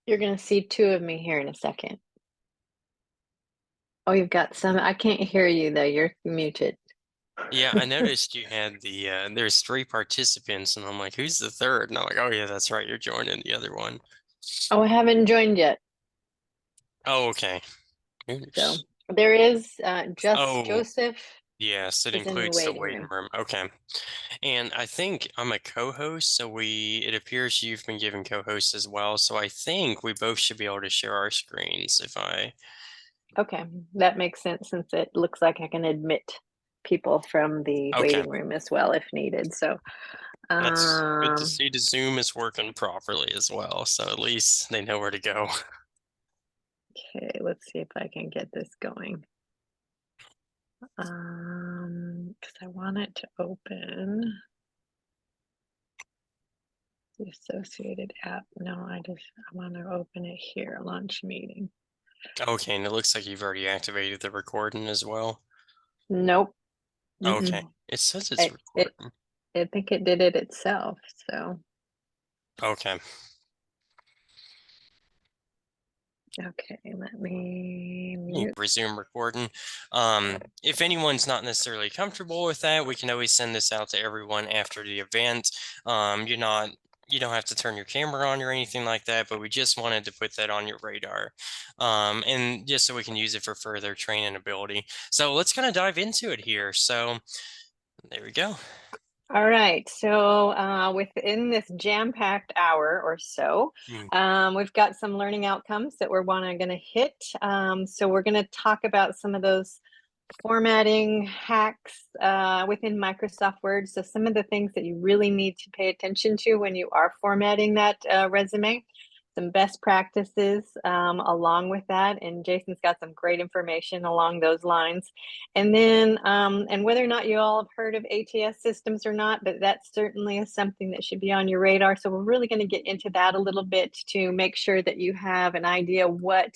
You're gonna see 2 of me here in a second. Oh, you've got some I can't hear you though, you're muted. Yeah, I noticed you had there's three participants, and I'm like, who's the third? And I'm like, oh yeah, that's right, you're joining the other one. Oh, I haven't joined yet. Oh, okay. So, Oops. there is, just Oh, Joseph yes, it is in the includes the waiting waiting room. room. Okay. And I think I'm a co-host, so it appears you've been given co-host as well. So I think we both should be able to share our screens if I, Okay, that makes sense since it looks like I can admit people from the okay. waiting room as well if needed, so, That's good to um, see the Zoom is working properly as well. So at least they know where to go. okay, let's see if I can get this going. 'Cause I want it to open the associated app. No, I wanna open it here, launch meeting. Okay, and it looks like you've already activated the recording as well. Nope. Okay. Mm-mm. It says it's It recording. I think it did it itself, so Okay. okay, let me You mute. resume recording. If anyone's not necessarily comfortable with that, we can always send this out to everyone after the event. You don't have to turn your camera on or anything like that, but we just wanted to put that on your radar. And just so we can use it for further training ability. So let's kind of dive into it here. So there we go. All right, so within this jam-packed hour or so, Mm. we've got some learning outcomes that we're wanna gonna hit. So we're gonna talk about some of those formatting hacks within Microsoft Word. So some of the things that you really need to pay attention to when you are formatting that resume, some best practices along with that. And Jason's got some great information along those lines. And then, and whether or not you all have heard of ATS systems or not, but that certainly is something that should be on your radar. So we're really going to get into that a little bit to make sure that you have an idea what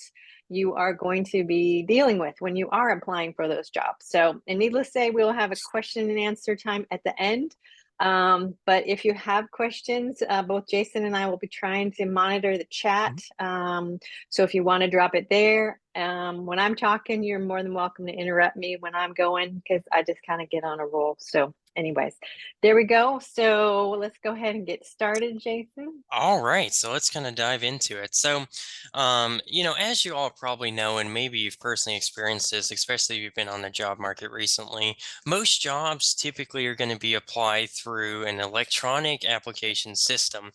you are going to be dealing with when you are applying for those jobs. So, and needless to say, we'll have a question and answer time at the end. But if you have questions, both Jason and I will be trying to monitor the chat. Mhm. So if you want to drop it there, when I'm talking, you're more than welcome to interrupt me when I'm going because I just kind of get on a roll. So, anyways, there we go. So let's go ahead and get started, Jason. All right, so let's kind of dive into it. So, as you all probably know, and maybe you've personally experienced this, especially if you've been on the job market recently, most jobs typically are going to be applied through an electronic application system.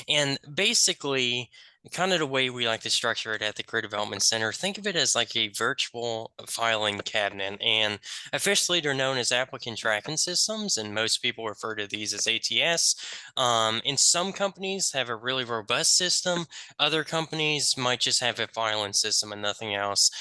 And basically, kind of the way we like to structure it at the Career Development Center, think of it as like a virtual filing cabinet. And officially, they're known as applicant tracking systems, and most people refer to these as ATS. And some companies have a really robust system. Other companies might just have a filing system and nothing else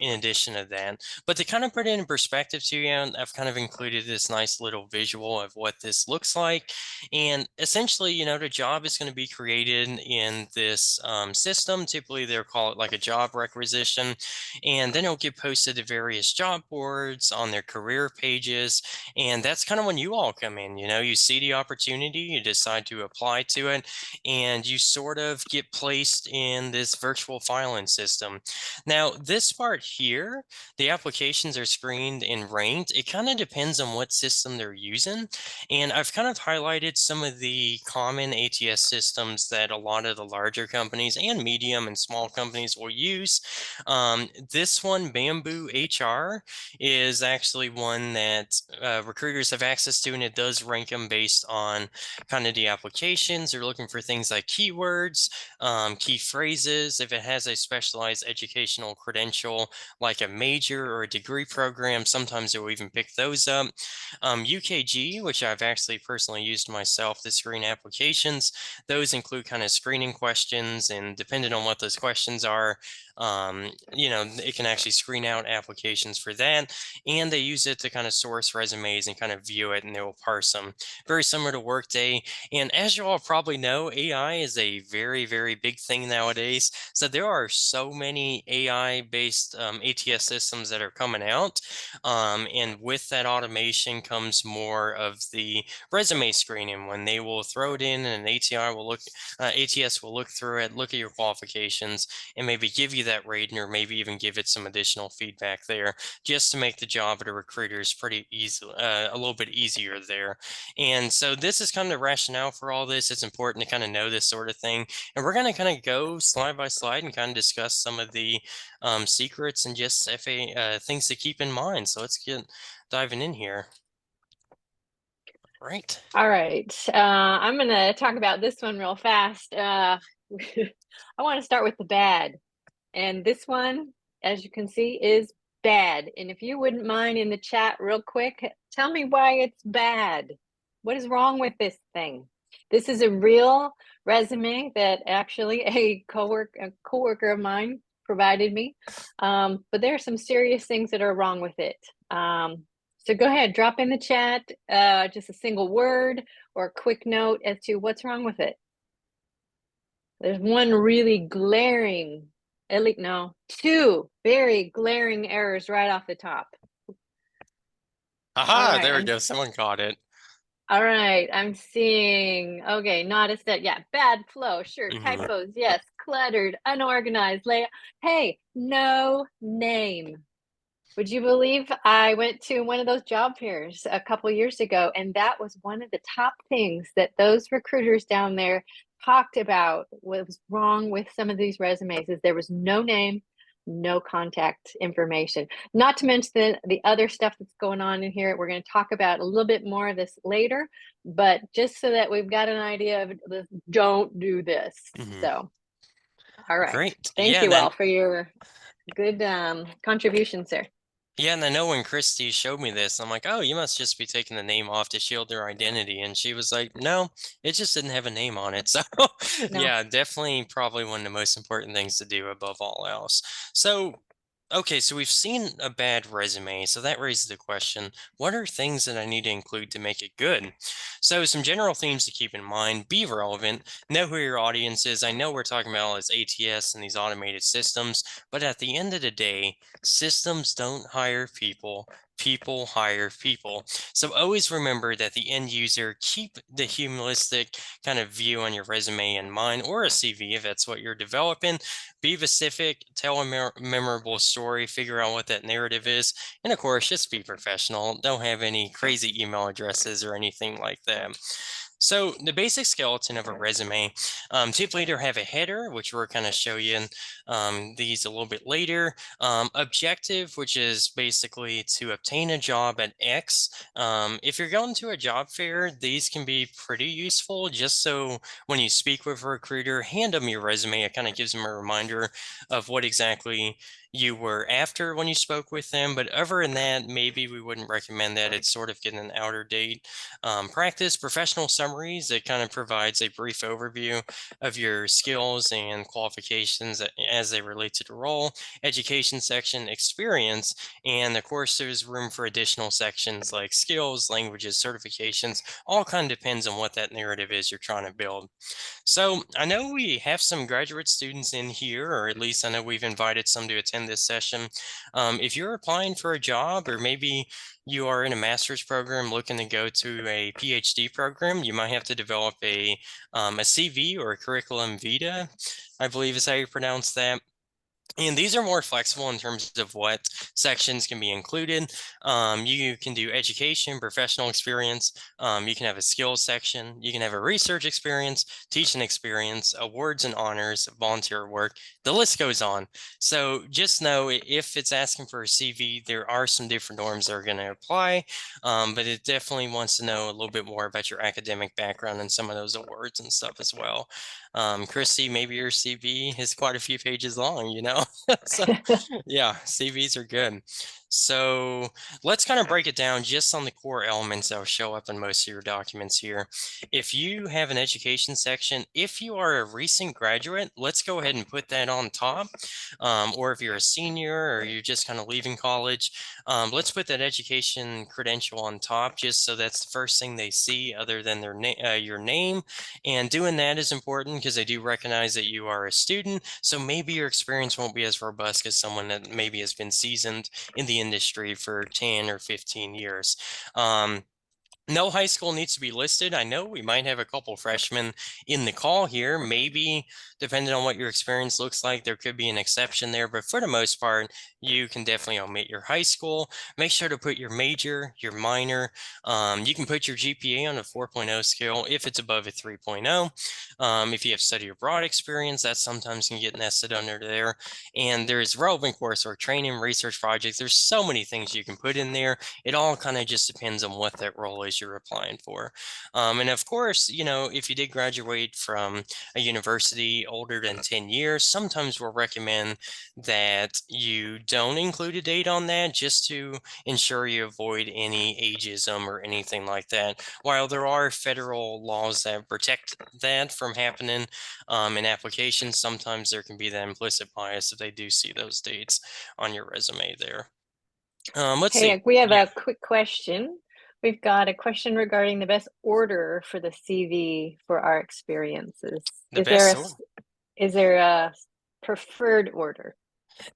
in addition to that. But to kind of put it in perspective to you, I've kind of included this nice little visual of what this looks like. And essentially, the job is going to be created in this system. Typically, they'll call it like a job requisition. And then it'll get posted to various job boards on their career pages. And that's kind of when you all come in. You see the opportunity, you decide to apply to it, and you sort of get placed in this virtual filing system. Now, this part here, the applications are screened and ranked. It kind of depends on what system they're using. And I've kind of highlighted some of the common ATS systems that a lot of the larger companies and medium and small companies will use. This one, Bamboo HR, is actually one that recruiters have access to, and it does rank them based on kind of the applications. They're looking for things like keywords, key phrases. If it has a specialized educational credential, like a major or a degree program, sometimes it will even pick those up. UKG, which I've actually personally used myself to screen applications, those include kind of screening questions, and depending on what those questions are, It can actually screen out applications for that, and they use it to kind of source resumes and kind of view it, and they will parse them. Very similar to Workday. And as you all probably know, AI is a very, very big thing nowadays. So there are so many AI-based ATS systems that are coming out. And with that automation comes more of the resume screening when they will throw it in and an ATS will look through it, look at your qualifications, and maybe give you that rating or maybe even give it some additional feedback there just to make the job of the recruiters pretty easy, a little bit easier there. And so this is kind of the rationale for all this. It's important to kind of know this sort of thing. And we're going to kind of go slide by slide and kind of discuss some of the secrets and just things to keep in mind. So let's get diving in here. Right. All right. I'm going to talk about this one real fast. I want to start with the bad. And this one, as you can see, is bad. And if you wouldn't mind in the chat real quick, tell me why it's bad. What is wrong with this thing? This is a real resume that actually a coworker of mine provided me. But there are some serious things that are wrong with it. So go ahead, drop in the chat just a single word or a quick note as to what's wrong with it. There's one really glaring, at least no, two very glaring errors right off the top. Aha, right, there we go. Someone caught it. All right, I'm seeing, okay, not a set, yeah, bad flow, sure, typos, yes, cluttered, unorganized, layout. Hey, no name. Would you believe I went to one of those job fairs a couple years ago, and that was one of the top things that those recruiters down there talked about was wrong with some of these resumes is there was no name, no contact information. Not to mention the other stuff that's going on in here. We're going to talk about a little bit more of this later, but just so that we've got an idea of this, don't do this. So, all right. Great. Thank you all for your good contributions there. Yeah, and I know when Christy showed me this, I'm like, oh, you must just be taking the name off to shield their identity. And she was like, no, it just didn't have a name on it. So, No. yeah, definitely probably one of the most important things to do above all else. So, okay, so we've seen a bad resume. So that raises the question, what are things that I need to include to make it good? So, some general themes to keep in mind, be relevant, know who your audience is. I know we're talking about all this ATS and these automated systems, but at the end of the day, systems don't hire people, people hire people. So always remember that the end user, keep the humanistic kind of view on your resume in mind, or a CV if that's what you're developing. Be specific, tell a memorable story, figure out what that narrative is, and of course, just be professional. Don't have any crazy email addresses or anything like that. So the basic skeleton of a resume, typically to have a header, which we're kind of show you these a little bit later. Objective, which is basically to obtain a job at X. If you're going to a job fair, these can be pretty useful just so when you speak with a recruiter, hand them your resume. It kind of gives them a reminder of what exactly you were after when you spoke with them. But other than that, maybe we wouldn't recommend that. It's sort of getting an outer date. Practice professional summaries. It kind of provides a brief overview of your skills and qualifications as they relate to the role. Education section, experience, and of course there's room for additional sections like skills, languages, certifications. All kind of depends on what that narrative is you're trying to build. So I know we have some graduate students in here, or at least I know we've invited some to attend this session. If you're applying for a job, or maybe you are in a master's program looking to go to a PhD program, you might have to develop a CV or a curriculum vitae, I believe is how you pronounce that. And these are more flexible in terms of what sections can be included. You can do education, professional experience. You can have a skills section. You can have a research experience, teaching experience, awards and honors, volunteer work. The list goes on. So just know if it's asking for a CV, there are some different norms that are going to apply, but it definitely wants to know a little bit more about your academic background and some of those awards and stuff as well. Christy, maybe your CV is quite a few pages long, you know? So, yeah, CVs are good. So let's kind of break it down just on the core elements that will show up in most of your documents here. If you have an education section, if you are a recent graduate, let's go ahead and put that on top. Or if you're a senior or you're just kind of leaving college, let's put that education credential on top just so that's the first thing they see other than your name. And doing that is important because they do recognize that you are a student. So maybe your experience won't be as robust as someone that maybe has been seasoned in the industry for 10 or 15 years. No high school needs to be listed. I know we might have a couple freshmen in the call here. Maybe, depending on what your experience looks like, there could be an exception there. But for the most part, you can definitely omit your high school. Make sure to put your major, your minor. You can put your GPA on a 4.0 scale if it's above a 3.0. If you have study abroad experience, that sometimes can get nested under there. And there's relevant coursework, training, research projects. There's so many things you can put in there. It all kind of just depends on what that role is you're applying for. And of course, if you did graduate from a university older than 10 years, sometimes we'll recommend that you don't include a date on that just to ensure you avoid any ageism or anything like that. While there are federal laws that protect that from happening in applications, sometimes there can be that implicit bias if they do see those dates on your resume there. Let's see. Hey, we have Yeah. a quick question. We've got a question regarding the best order for the CV for our experiences. The best sort. Is there a preferred order?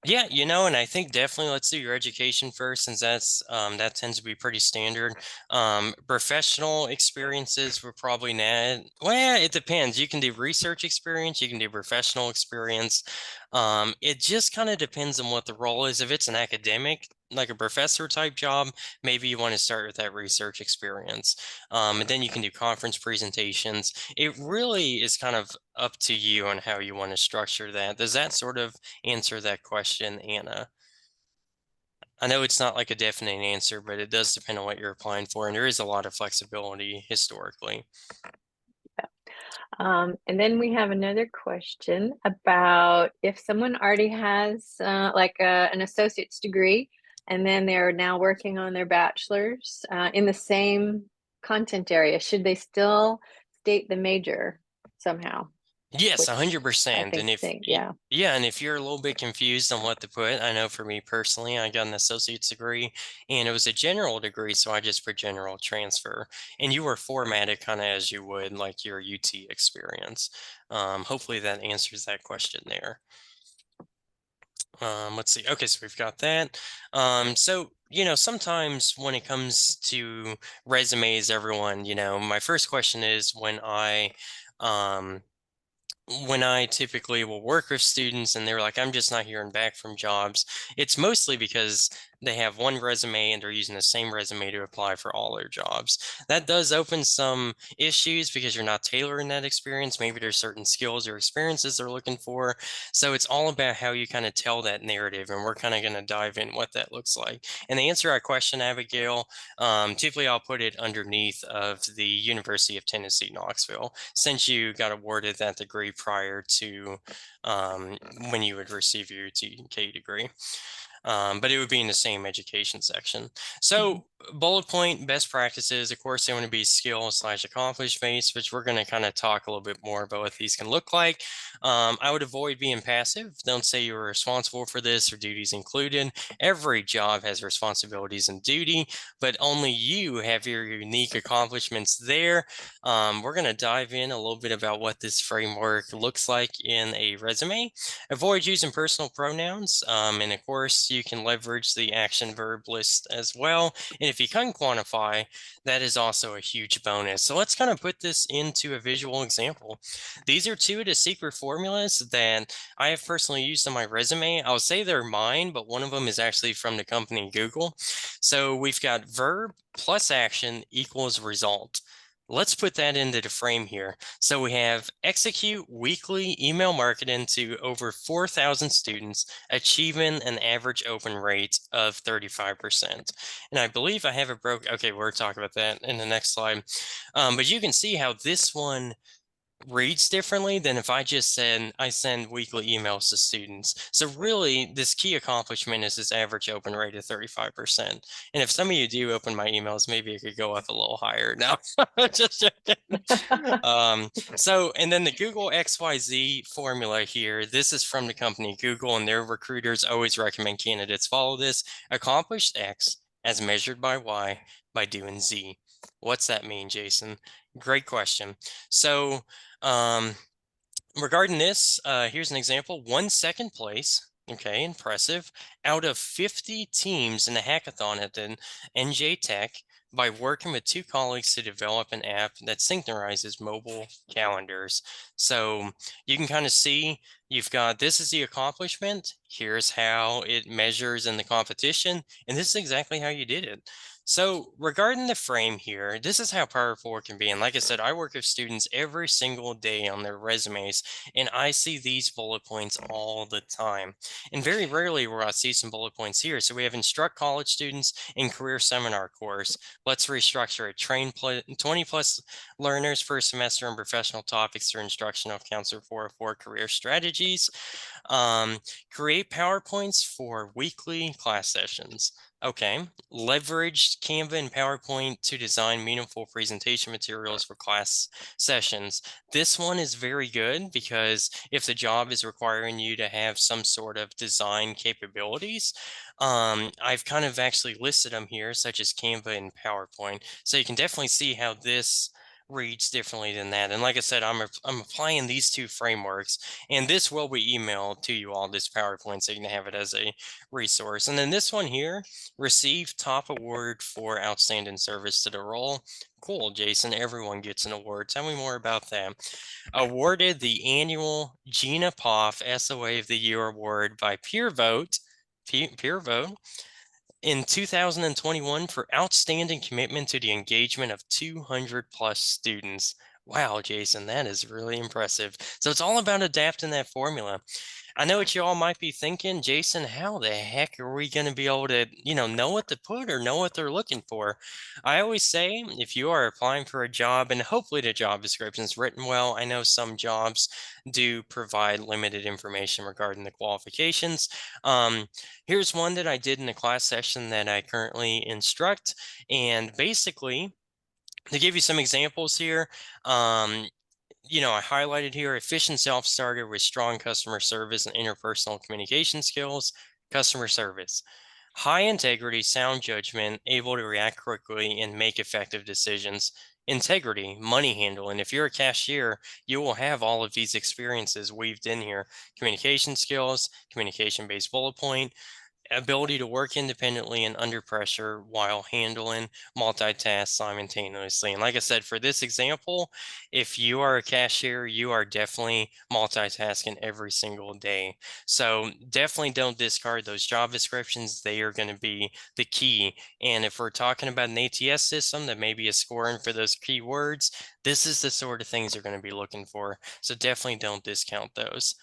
Yeah, and I think definitely let's do your education first, since that tends to be pretty standard. Professional experiences were probably not. Well, it depends. You can do research experience, you can do professional experience. It just kind of depends on what the role is. If it's an academic, like a professor type job, maybe you want to start with that research experience. And then you can do conference presentations. It really is kind of up to you on how you want to structure that. Does that sort of answer that question, Anna? I know it's not like a definite answer, but it does depend on what you're applying for, and there is a lot of flexibility historically. And then we have another question about if someone already has an associate's degree and then they're now working on their bachelor's in the same content area, should they still state the major somehow? Yes, Which I 100%. think yeah. Yeah, and if you're a little bit confused on what to put, I know for me personally, I got an associate's degree and it was a general degree, so I just put general transfer. And you were formatted kind of as you would like your UT experience. Hopefully that answers that question there. Let's see. Okay, so we've got that. So, sometimes when it comes to resumes, everyone, my first question is um, when I typically will work with students and they're like, I'm just not hearing back from jobs, it's mostly because they have one resume and they're using the same resume to apply for all their jobs. That does open some issues because you're not tailoring that experience. Maybe there's certain skills or experiences they're looking for. So it's all about how you kind of tell that narrative. And we're kind of going to dive in what that looks like. And to answer our question, Abigail, typically I'll put it underneath of the University of Tennessee, Knoxville, since you got awarded that degree prior to when you would receive your TK degree. But it would be in the same education section. So bullet point best practices, of course, they want to be skill/accomplishment based, which we're going to kind of talk a little bit more about what these can look like. I would avoid being passive. Don't say you're responsible for this or duties included. Every job has responsibilities and duty, but only you have your unique accomplishments there. We're going to dive in a little bit about what this framework looks like in a resume. Avoid using personal pronouns. And of course, you can leverage the action verb list as well. And if you can quantify, that is also a huge bonus. So let's kind of put this into a visual example. These are two of the secret formulas that I have personally used on my resume. I'll say they're mine, but one of them is actually from the company Google. So we've got verb plus action equals result. Let's put that into the frame here. So we have execute weekly email marketing to over 4,000 students, achieving an average open rate of 35%. And I believe I have it broke. Okay, we'll talk about that in the next slide. But you can see how this one reads differently than if I just said I send weekly emails to students. So really, this key accomplishment is this average open rate of 35%. And if some of you do open my emails, maybe it could go up a little higher. No, just joking. And then the Google XYZ formula here, this is from the company Google, and their recruiters always recommend candidates follow this. Accomplished X as measured by Y by doing Z. What's that mean, Jason? Great question. So, um, regarding this, here's an example. 1 second place. Okay, impressive. Out of 50 teams in the hackathon at the NJ Tech by working with 2 colleagues to develop an app that synchronizes mobile calendars. So you can kind of see you've got this is the accomplishment. Here's how it measures in the competition. And this is exactly how you did it. So regarding the frame here, this is how powerful it can be. And like I said, I work with students every single day on their resumes, and I see these bullet points all the time. And very rarely will I see some bullet points here. So we have instruct college students in career seminar course. Let's restructure it. Train 20 plus learners per semester on professional topics through instructional counselor 404 career strategies. Um, Create PowerPoints for weekly class sessions. Okay, leverage Canva and PowerPoint to design meaningful presentation materials for class sessions. This one is very good because if the job is requiring you to have some sort of design capabilities, I've kind of actually listed them here, such as Canva and PowerPoint. So you can definitely see how this reads differently than that. And like I said, I'm applying these two frameworks, and this will be emailed to you all, this PowerPoint, so you can have it as a resource. And then this one here, receive top award for outstanding service to the role. Cool, Jason. Everyone gets an award. Tell me more about that. Awarded the annual Gina Poff SOA of the Year Award by Peer Vote. Peer Vote in 2021 for outstanding commitment to the engagement of 200 plus students. Wow, Jason, that is really impressive. So it's all about adapting that formula. I know what you all might be thinking, Jason, how the heck are we going to be able to, know what to put or know what they're looking for? I always say if you are applying for a job, and hopefully the job description is written well, I know some jobs do provide limited information regarding the qualifications. Here's one that I did in a class session that I currently instruct. And basically, to give you some examples here, I highlighted here efficient self-starter with strong customer service and interpersonal communication skills, customer service. High integrity, sound judgment, able to react quickly and make effective decisions. Integrity, money handling. If you're a cashier, you will have all of these experiences weaved in here. Communication skills, communication-based bullet point, ability to work independently and under pressure while handling multitask simultaneously. And like I said, for this example, if you are a cashier, you are definitely multitasking every single day. So definitely don't discard those job descriptions. They are going to be the key. And if we're talking about an ATS system that maybe is scoring for those keywords, this is the sort of things they're going to be looking for. So definitely don't discount those.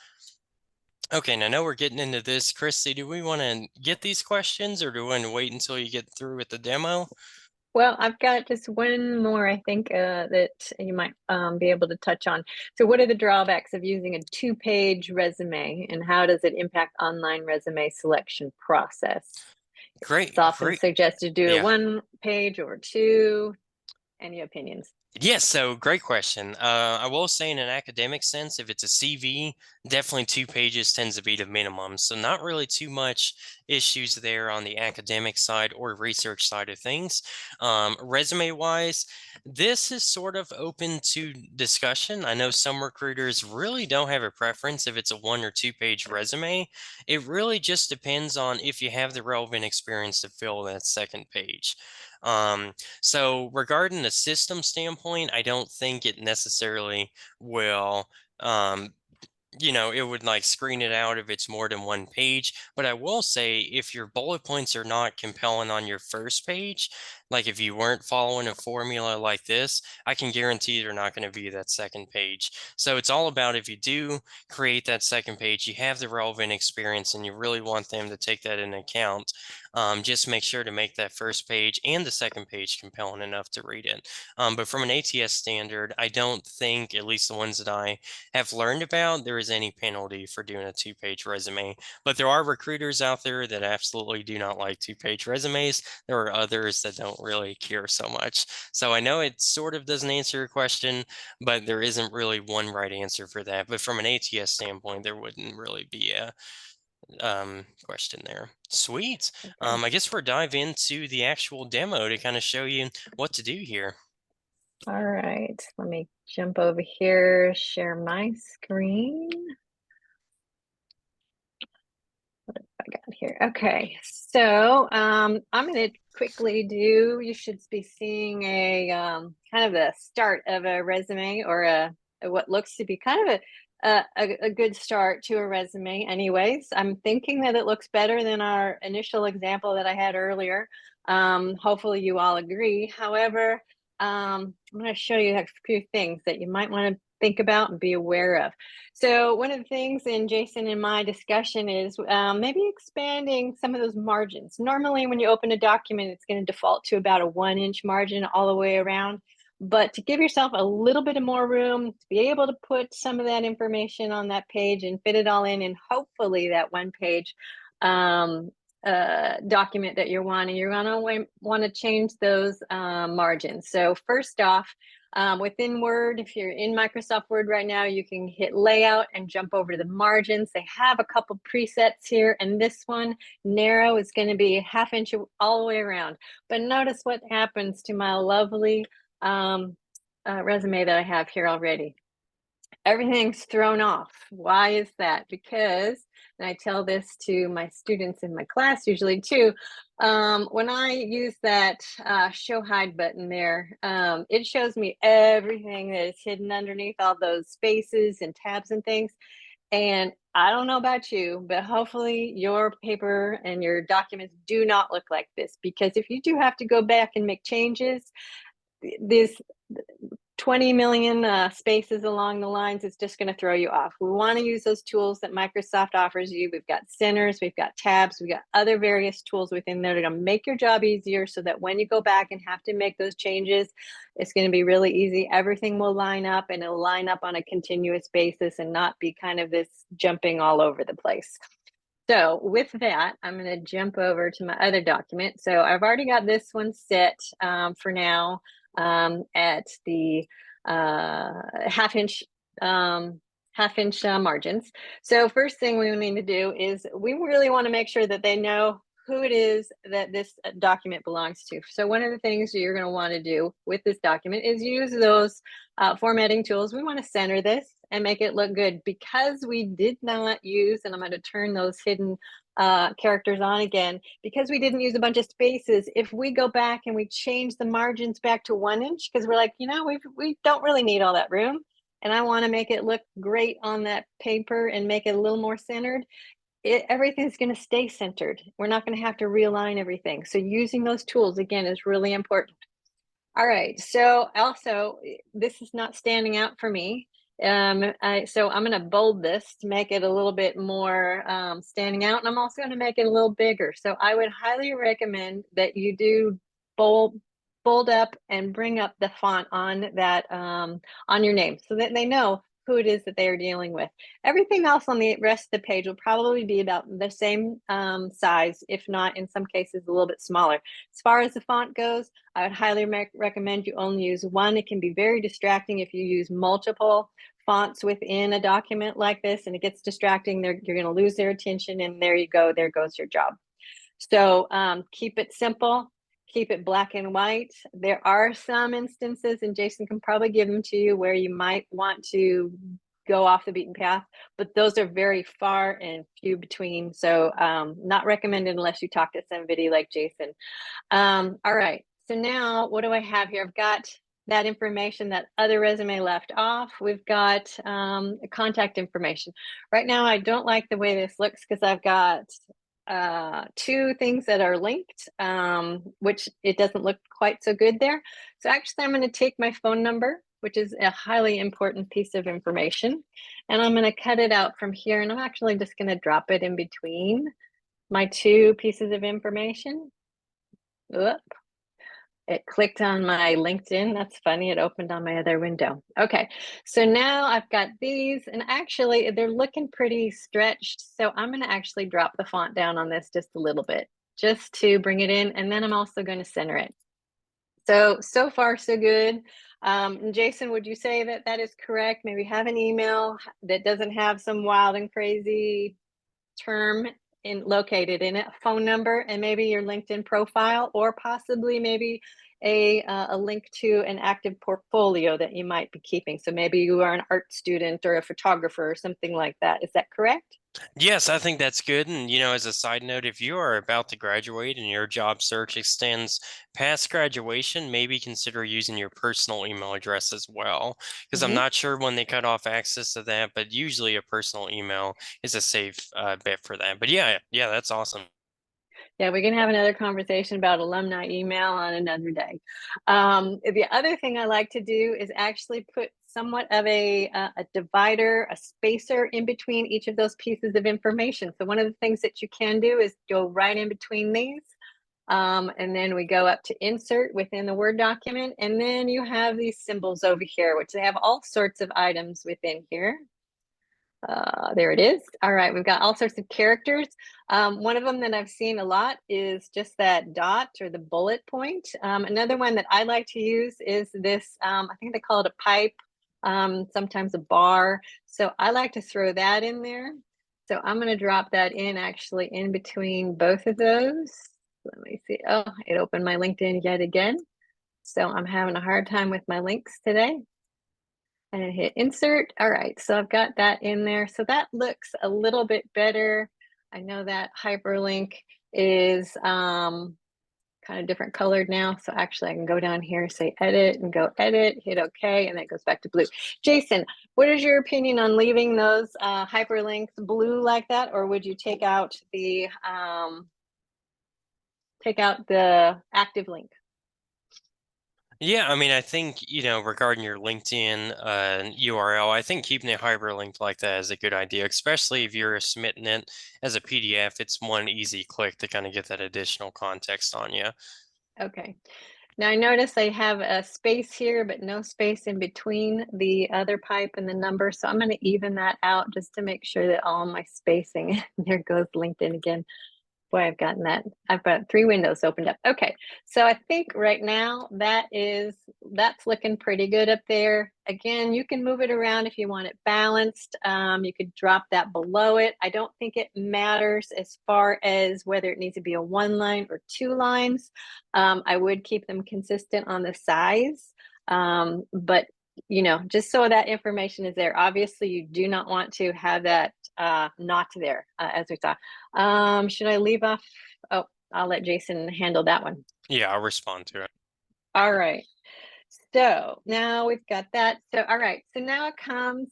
Okay, now I know we're getting into this. Christy, do we want to get these questions or do we want to wait until you get through with the demo? Well, I've got just one more, I think, that you might be able to touch on. So what are the drawbacks of using a 2-page resume, and how does it impact online resume selection process? Great, It's often great. suggested to do a Yeah. 1 page or 2. Any opinions? Yes, so great question. I will say in an academic sense, if it's a CV, definitely 2 pages tends to be the minimum. So not really too much issues there on the academic side or research side of things. Resume wise, this is sort of open to discussion. I know some recruiters really don't have a preference if it's a 1 or 2 page resume. It really just depends on if you have the relevant experience to fill that second page. So regarding the system standpoint, I don't think it necessarily will, it would like screen it out if it's more than 1 page. But I will say if your bullet points are not compelling on your first page, Like if you weren't following a formula like this, I can guarantee you're not going to view that second page. So it's all about, if you do create that second page, you have the relevant experience and you really want them to take that into account. Just make sure to make that first page and the second page compelling enough to read it. But from an ATS standard, I don't think, at least the ones that I have learned about, there is any penalty for doing a 2-page resume. But there are recruiters out there that absolutely do not like 2-page resumes. There are others that don't really care so much. So I know it sort of doesn't answer your question, but there isn't really one right answer for that. But from an ATS standpoint, there wouldn't really be a question there. Sweet. Okay. I guess we're dive into the actual demo to kind of show you what to do here. All right, let me jump over here, share my screen. What have I got here? Okay, so I'm going to quickly do, you should be seeing a kind of the start of a resume, or a what looks to be kind of a good start to a resume anyways. I'm thinking that it looks better than our initial example that I had earlier. Hopefully you all agree. However, I'm going to show you a few things that you might want to think about and be aware of. So one of the things in Jason and my discussion is maybe expanding some of those margins. Normally when you open a document, it's going to default to about a 1-inch margin all the way around. But to give yourself a little bit of more room to be able to put some of that information on that page and fit it all in, and hopefully that one page document that you're wanting, you're going to want to change those margins. So first off, within Word, if you're in Microsoft Word right now, you can hit layout and jump over to the margins. They have a couple presets here, and this one, narrow, is going to be a 1/2 inch all the way around. But notice what happens to my lovely resume that I have here already. Everything's thrown off. Why is that? Because, and I tell this to my students in my class usually too, when I use that show hide button there, it shows me everything that is hidden underneath all those spaces and tabs and things. And I don't know about you, but hopefully your paper and your documents do not look like this, because if you do have to go back and make changes, this 20 million spaces along the lines is just going to throw you off. We want to use those tools that Microsoft offers you. We've got centers, we've got tabs, we've got other various tools within there that are going to make your job easier, so that when you go back and have to make those changes, it's going to be really easy. Everything will line up, and it'll line up on a continuous basis and not be kind of this jumping all over the place. So with that, I'm going to jump over to my other document. So I've already got this one set for now at the 1/2 inch margins. So first thing we need to do is we really want to make sure that they know who it is that this document belongs to. So one of the things you're going to want to do with this document is use those formatting tools. We want to center this and make it look good, because we did not use, and I'm going to turn those hidden characters on again, because we didn't use a bunch of spaces. If we go back and we change the margins back to 1 inch, because we're like, we don't really need all that room, and I want to make it look great on that paper and make it a little more centered, everything's going to stay centered. We're not going to have to realign everything. So using those tools again is really important. All right, so also this is not standing out for me. So I'm going to bold this to make it a little bit more standing out, and I'm also going to make it a little bigger. So I would highly recommend that you do bold up and bring up the font on that on your name, so that they know who it is that they are dealing with. Everything else on the rest of the page will probably be about the same size, if not in some cases a little bit smaller. As far as the font goes, I would highly recommend you only use one. It can be very distracting if you use multiple fonts within a document like this, and it gets distracting. You're going to lose their attention, and there you go. There goes your job. So keep it simple. Keep it black and white. There are some instances, and Jason can probably give them to you, where you might want to go off the beaten path, but those are very far and few between. So not recommended unless you talk to somebody like Jason. All right. So now what do I have here? I've got that information, that other resume left off. We've got contact information. Right now, I don't like the way this looks, because I've got two things that are linked, which it doesn't look quite so good there. So actually, I'm going to take my phone number, which is a highly important piece of information, and I'm going to cut it out from here. And I'm actually just going to drop it in between my two pieces of information. Oop. It clicked on my LinkedIn. That's funny. It opened on my other window. Okay, so now I've got these, and actually they're looking pretty stretched. So I'm going to actually drop the font down on this just a little bit, just to bring it in. And then I'm also going to center it. So far, so good. Jason, would you say that that is correct? Maybe have an email that doesn't have some wild and crazy term located in it, a phone number, and maybe your LinkedIn profile, or possibly maybe a link to an active portfolio that you might be keeping. So maybe you are an art student or a photographer or something like that. Is that correct? Yes, I think that's good. And, as a side note, if you are about to graduate and your job search extends past graduation, maybe consider using your personal email address as well. Because I'm Mm-hmm. not sure when they cut off access to that, but usually a personal email is a safe bet for that. But yeah, that's awesome. Yeah, we can have another conversation about alumni email on another day. The other thing I like to do is actually put somewhat of a divider, a spacer in between each of those pieces of information. So one of the things that you can do is go right in between these. And then we go up to insert within the Word document. And then you have these symbols over here, which they have all sorts of items within here. There it is. All right, we've got all sorts of characters. One of them that I've seen a lot is just that dot or the bullet point. Another one that I like to use is this, I think they call it a pipe, sometimes a bar. So I like to throw that in there. So I'm going to drop that in actually in between both of those. Let me see. Oh, it opened my LinkedIn yet again. So I'm having a hard time with my links today. And hit insert. All right, so I've got that in there. So that looks a little bit better. I know that hyperlink is kind of different colored now. So actually I can go down here, say edit and go edit, hit okay, and that goes back to blue. Jason, what is your opinion on leaving those hyperlinks blue like that? Or would you take out the active link? Yeah, I mean, I think, regarding your LinkedIn URL, I think keeping it hyperlinked like that is a good idea, especially if you're submitting it as a PDF. It's one easy click to kind of get that additional context on you. Okay. Now I notice I have a space here, but no space in between the other pipe and the number. So I'm going to even that out just to make sure that all my spacing, there goes LinkedIn again. Boy, I've got three windows opened up. Okay, so I think right now that's looking pretty good up there. Again, you can move it around if you want it balanced. You could drop that below it. I don't think it matters as far as whether it needs to be a one line or two lines. I would keep them consistent on the size, but just so that information is there. Obviously, you do not want to have that not there, as we saw. Should I leave off? Oh, I'll let Jason handle that one. Yeah, I'll respond to it. All right. So now we've got that. So, all right. So now it comes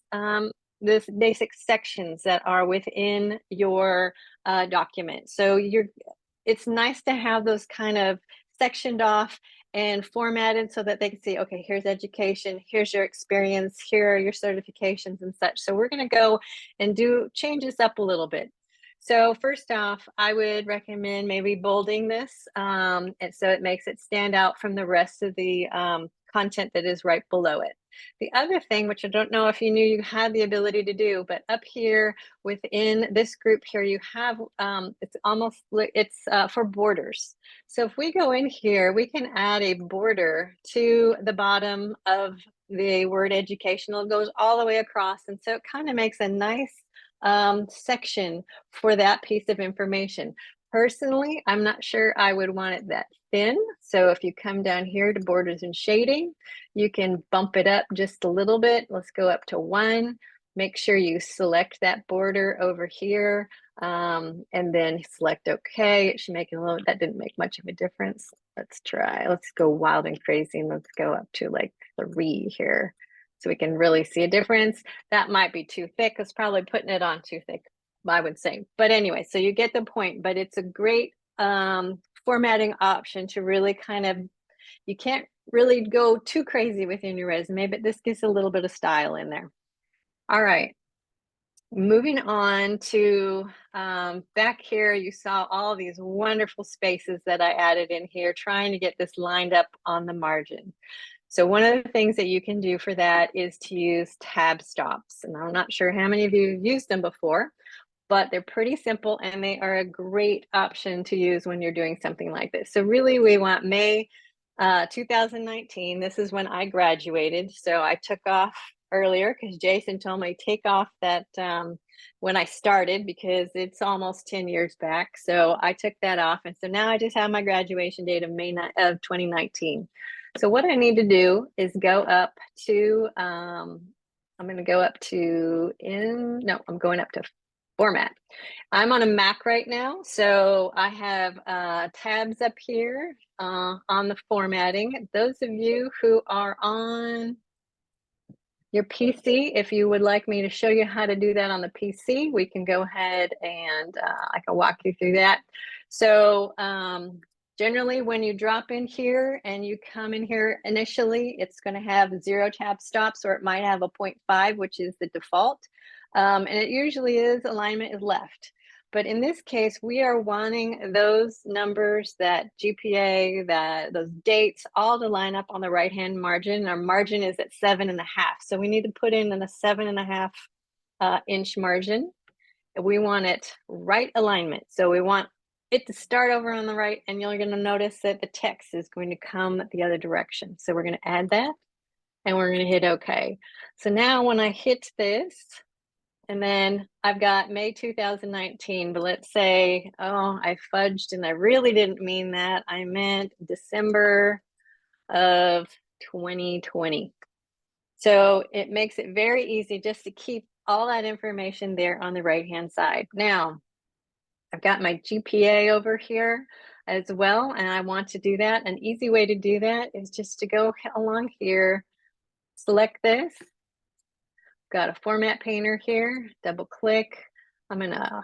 this basic sections that are within your document. So it's nice to have those kind of sectioned off and formatted so that they can see, okay, here's education, here's your experience, here are your certifications and such. So we're going to go and change this up a little bit. So first off, I would recommend maybe bolding this, and so it makes it stand out from the rest of the content that is right below it. The other thing, which I don't know if you knew you had the ability to do, but up here within this group here, you have, it's for borders. So if we go in here, we can add a border to the bottom of the word educational. It goes all the way across. And so it kind of makes a nice section for that piece of information. Personally, I'm not sure I would want it that thin. So if you come down here to borders and shading, you can bump it up just a little bit. Let's go up to 1. Make sure you select that border over here, and then select OK. It should make it a little, that didn't make much of a difference. Let's try, let's go wild and crazy, and let's go up to like 3 here so we can really see a difference. That might be too thick. It's probably putting it on too thick. I would say. But anyway, so you get the point, but it's a great formatting option to really kind of, you can't really go too crazy within your resume, but this gives a little bit of style in there. All right. Moving on to back here, you saw all these wonderful spaces that I added in here, trying to get this lined up on the margin. So one of the things that you can do for that is to use tab stops. And I'm not sure how many of you have used them before, but they're pretty simple and they are a great option to use when you're doing something like this. So really we want May 2019. This is when I graduated. So I took off earlier because Jason told me take off that when I started, because it's almost 10 years back. So I took that off. And so now I just have my graduation date of May of 2019. So what I need to do is go up to, I'm going to go up to I'm going up to format. I'm on a Mac right now, so I have tabs up here on the formatting. Those of you who are on your PC, if you would like me to show you how to do that on the PC, we can go ahead and I can walk you through that. So generally when you drop in here and you come in here initially, it's going to have 0 tab stops, or it might have a 0.5, which is the default. And it usually is alignment is left. But in this case, we are wanting those numbers, that GPA, those dates, all to line up on the right-hand margin. Our margin is at 7.5. So we need to put in a 7.5 inch margin. We want it right alignment. So we want it to start over on the right, and you're going to notice that the text is going to come the other direction. So we're going to add that, and we're going to hit OK. So now when I hit this, and then I've got May 2019, but let's say, oh, I fudged and I really didn't mean that. I meant December of 2020. So it makes it very easy just to keep all that information there on the right-hand side. Now, I've got my GPA over here as well, and I want to do that. An easy way to do that is just to go along here, select this. Got a format painter here, double click. I'm gonna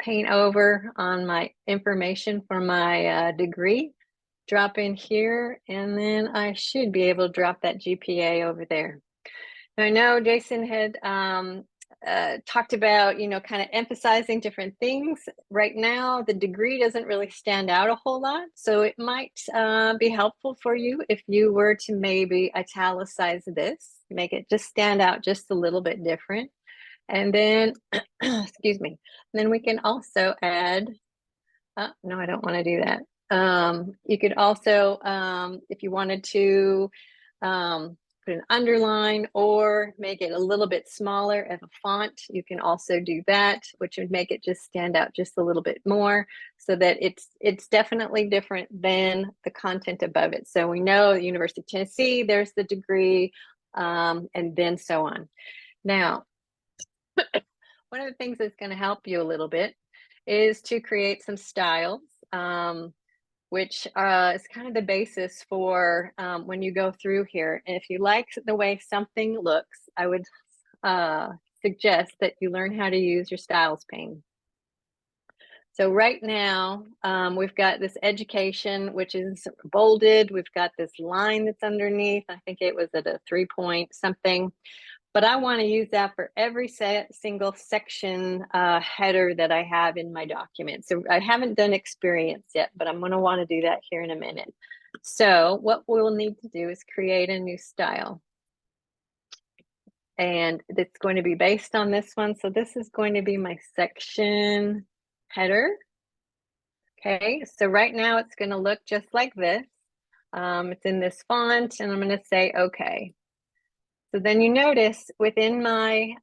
paint over on my information for my degree, drop in here, and then I should be able to drop that GPA over there. Now, I know Jason had talked about, kind of emphasizing different things. Right now, the degree doesn't really stand out a whole lot. So it might be helpful for you if you were to maybe italicize this, make it just stand out just a little bit different. And then, excuse me, and then we can also add, no, I don't want to do that. You could also, if you wanted to, put an underline or make it a little bit smaller as a font, you can also do that, which would make it just stand out just a little bit more, so that it's definitely different than the content above it. So we know the University of Tennessee, there's the degree, and then so on. Now, one of the things that's going to help you a little bit is to create some styles, which is kind of the basis for when you go through here. And if you like the way something looks, I would suggest that you learn how to use your styles pane. So right now, we've got this education, which is bolded. We've got this line that's underneath. I think it was at a 3-point something. But I want to use that for every single section header that I have in my document. So I haven't done experience yet, but I'm going to want to do that here in a minute. So what we'll need to do is create a new style. And it's going to be based on this one. So this is going to be my section header. Okay, so right now it's going to look just like this. It's in this font, and I'm going to say okay. So then you notice within my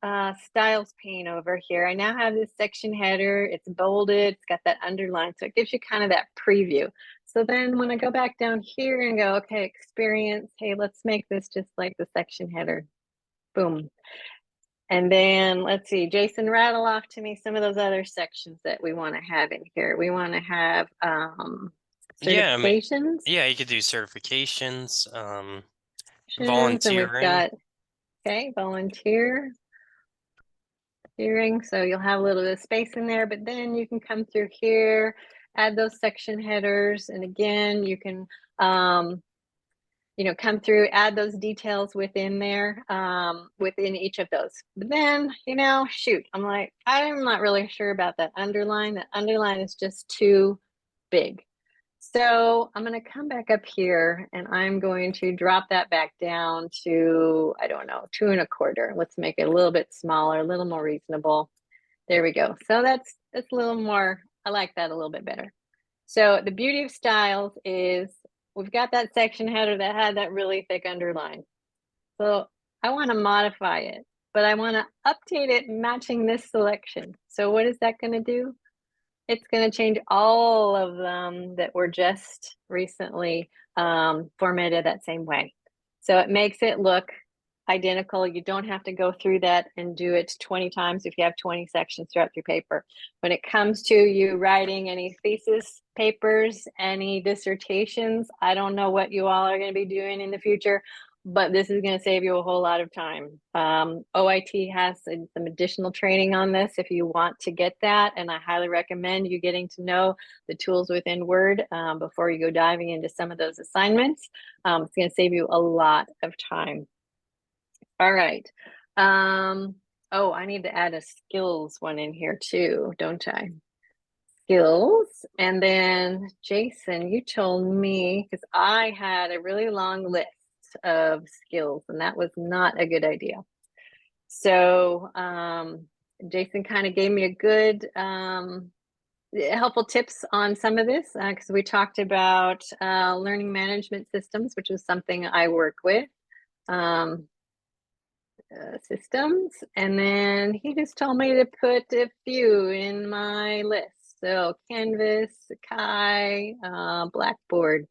styles pane over here, I now have this section header. It's bolded, it's got that underline. So it gives you kind of that preview. So then when I go back down here and go, okay, experience, hey, let's make this just like the section header. Boom. And then let's see, Jason, rattle off to me some of those other sections that we want to have in here. We want to have certifications. Yeah, you could do certifications, And we've volunteering. got, okay, volunteer. hearing. So you'll have a little bit of space in there, but then you can come through here, add those section headers. And again, you can, come through, add those details within there, within each of those. But then, shoot, I'm not really sure about that underline. That underline is just too big. So I'm going to come back up here and I'm going to drop that back down to, I don't know, 2.25. Let's make it a little bit smaller, a little more reasonable. There we go. So that's a little more, I like that a little bit better. So the beauty of styles is we've got that section header that had that really thick underline. So I want to modify it, but I want to update it matching this selection. So what is that going to do? It's going to change all of them that were just recently formatted that same way. So it makes it look identical. You don't have to go through that and do it 20 times if you have 20 sections throughout your paper. When it comes to you writing any thesis papers, any dissertations, I don't know what you all are going to be doing in the future, but this is going to save you a whole lot of time. OIT has some additional training on this if you want to get that, and I highly recommend you getting to know the tools within Word before you go diving into some of those assignments. It's going to save you a lot of time. All right. Oh, I need to add a skills one in here too, don't I? Skills. And then Jason, you told me, because I had a really long list of skills and that was not a good idea. So Jason kind of gave me a good helpful tips on some of this because we talked about learning management systems, which is something I work with. Systems, and then he just told me to put a few in my list. So Canvas, Sakai, Blackboard,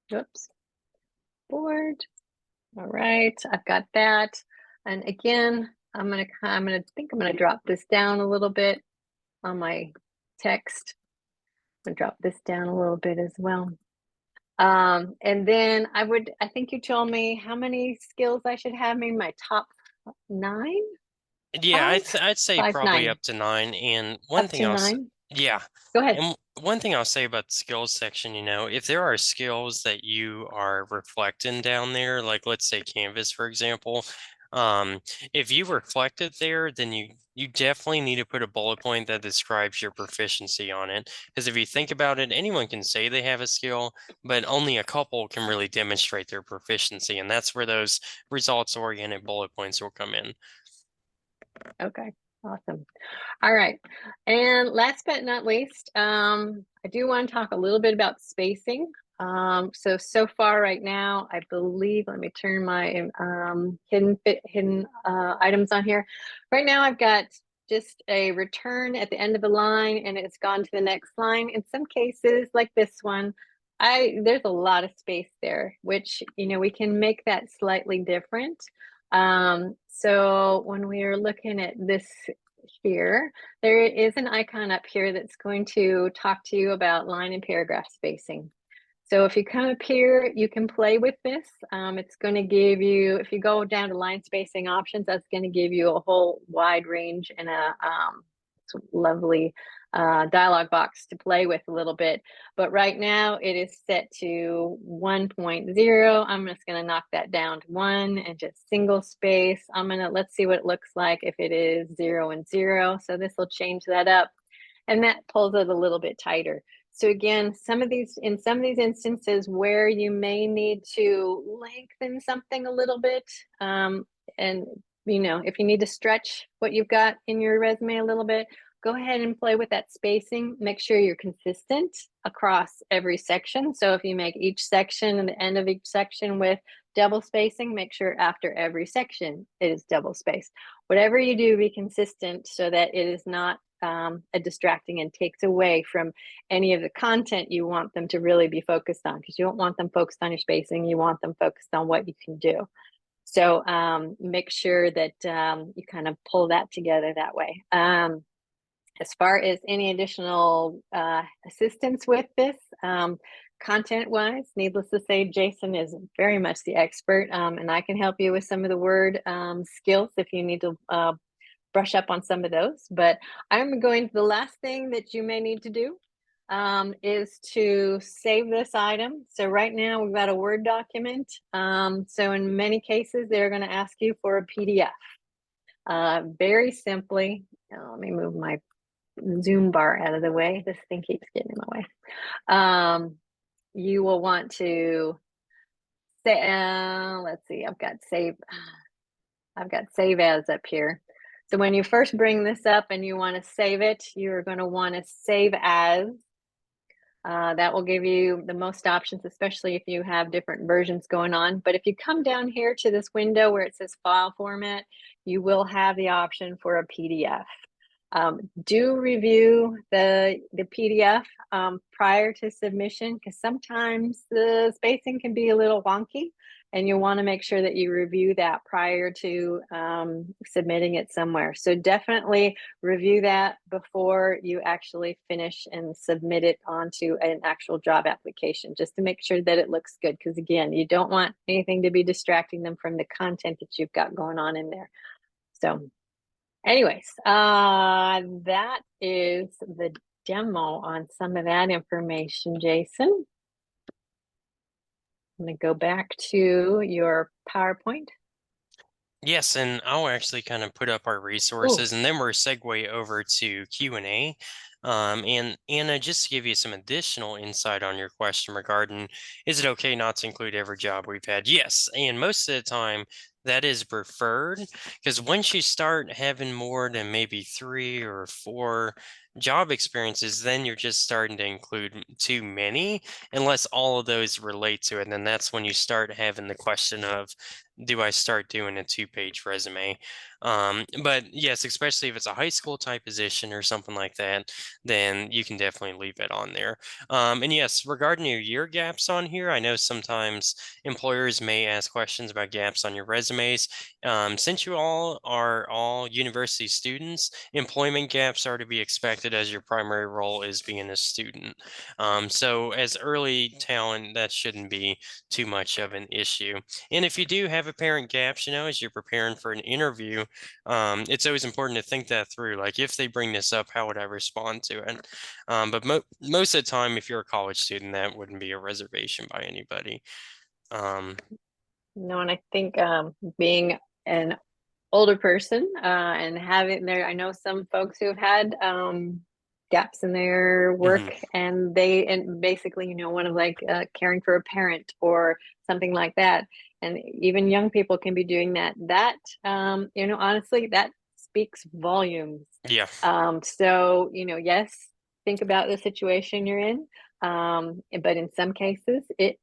whoops, board. All right, I've got that. And again, I'm gonna drop this down a little bit on my text. I'm gonna drop this down a little bit as well. And then I think you told me how many skills I should have, maybe my top 9? Yeah, Five? I'd say Five, probably 9. up to 9. And one Up thing to else, 9? yeah, Go ahead. and one thing I'll say about the skills section, if there are skills that you are reflecting down there, like let's say Canvas, for example, if you reflect it there, then you definitely need to put a bullet point that describes your proficiency on it. Because if you think about it, anyone can say they have a skill, but only a couple can really demonstrate their proficiency, and that's where those results-oriented bullet points will come in. Okay, awesome. All right. And last but not least, I do want to talk a little bit about spacing. So far right now, I believe, let me turn my hidden items on here. Right now, I've got just a return at the end of the line and it's gone to the next line. In some cases, like this one, there's a lot of space there, which, we can make that slightly different. So when we are looking at this here, there is an icon up here that's going to talk to you about line and paragraph spacing. So if you come up here, you can play with this. It's going to give you, if you go down to line spacing options, that's going to give you a whole wide range and a lovely dialog box to play with a little bit. But right now it is set to 1.0. I'm just going to knock that down to 1 and just single space. Let's see what it looks like if it is 0 and 0. So this will change that up and that pulls it a little bit tighter. So again, in some of these instances where you may need to lengthen something a little bit, and if you need to stretch what you've got in your resume a little bit, go ahead and play with that spacing. Make sure you're consistent across every section. So if you make each section and the end of each section with double spacing, make sure after every section it is double spaced. Whatever you do, be consistent so that it is not a distracting and takes away from any of the content you want them to really be focused on, because you don't want them focused on your spacing. You want them focused on what you can do. So make sure that you kind of pull that together that way. As far as any additional assistance with this, content-wise, needless to say, Jason is very much the expert, and I can help you with some of the word skills if you need to brush up on some of those. But I'm going to the last thing that you may need to do is to save this item. So right now we've got a Word document. So in many cases, they're going to ask you for a PDF. Very simply, let me move my Zoom bar out of the way. This thing keeps getting in my way. You will want to say, let's see, I've got save as up here. So when you first bring this up and you want to save it, you're going to want to save as. That will give you the most options, especially if you have different versions going on. But if you come down here to this window where it says file format, you will have the option for a PDF. Do review the PDF prior to submission, because sometimes the spacing can be a little wonky, and you'll want to make sure that you review that prior to submitting it somewhere. So definitely review that before you actually finish and submit it onto an actual job application, just to make sure that it looks good. Because again, you don't want anything to be distracting them from the content that you've got going on in there. So anyways, that is the demo on some of that information, Jason. I'm going to go back to your PowerPoint. Yes, and I'll actually kind of put up our resources, and then we're segue over to Q&A. And Anna, just to give you some additional insight on your question regarding, is it okay not to include every job we've had? Yes, and most of the time that is preferred, because once you start having more than maybe 3 or 4 job experiences, then you're just starting to include too many, unless all of those relate to it. And then that's when you start having the question of, do I start doing a 2-page resume? But yes, especially if it's a high school type position or something like that, then you can definitely leave it on there. And yes, regarding your year gaps on here, I know sometimes employers may ask questions about gaps on your resumes. Since you all are all university students, employment gaps are to be expected as your primary role is being a student. So as early talent, that shouldn't be too much of an issue. And if you do have apparent gaps, as you're preparing for an interview, it's always important to think that through. Like, if they bring this up, how would I respond to it? But most of the time, if you're a college student, that wouldn't be a reservation by anybody. No, and I think being an older person and having there, I know some folks who've had gaps in their work, and basically, one of like caring for a parent or something like that. And even young people can be doing that. That, honestly, that speaks volumes. Yeah. So, yes, think about the situation you're in. But in some cases, it